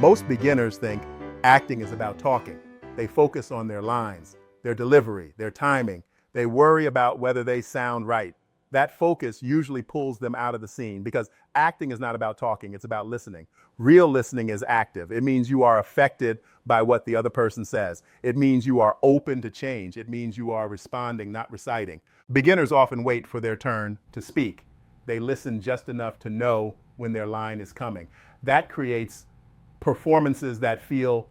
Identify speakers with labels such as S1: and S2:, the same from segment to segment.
S1: Most beginners think acting is about talking. They focus on their lines, their delivery, their timing. They worry about whether they sound right. That focus usually pulls them out of the scene because acting is not about talking, it's about listening. Real listening is active. It means you are affected by what the other person says. It means you are open to change. It means you are responding, not reciting. Beginners often wait for their turn to speak. They listen just enough to know when their line is coming. That creates performances that feel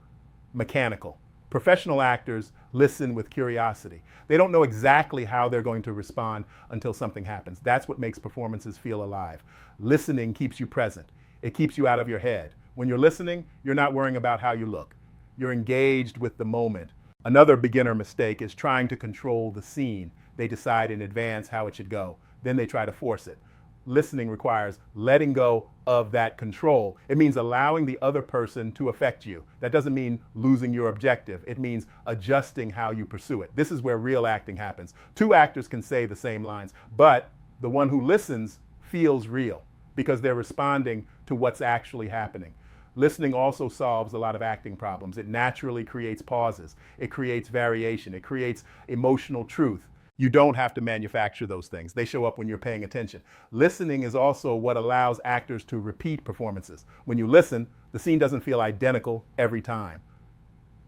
S1: mechanical. Professional actors listen with curiosity. They don't know exactly how they're going to respond until something happens. That's what makes performances feel alive. Listening keeps you present. It keeps you out of your head. When you're listening, you're not worrying about how you look. You're engaged with the moment. Another beginner mistake is trying to control the scene. They decide in advance how it should go. Then they try to force it. Listening requires letting go of that control. It means allowing the other person to affect you. That doesn't mean losing your objective. It means adjusting how you pursue it. This is where real acting happens. Two actors can say the same lines, but the one who listens feels real because they're responding to what's actually happening. Listening also solves a lot of acting problems. It naturally creates pauses. It creates variation. It creates emotional truth. You don't have to manufacture those things. They show up when you're paying attention. Listening is also what allows actors to repeat performances. When you listen, the scene doesn't feel identical every time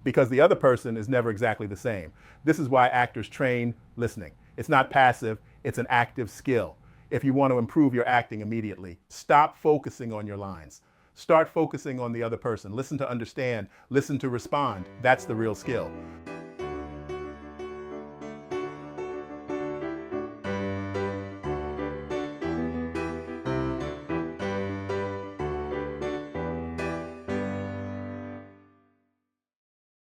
S1: because the other person is never exactly the same. This is why actors train listening. It's not passive, it's an active skill. If you want to improve your acting immediately, stop focusing on your lines. Start focusing on the other person. Listen to understand, listen to respond. That's the real skill.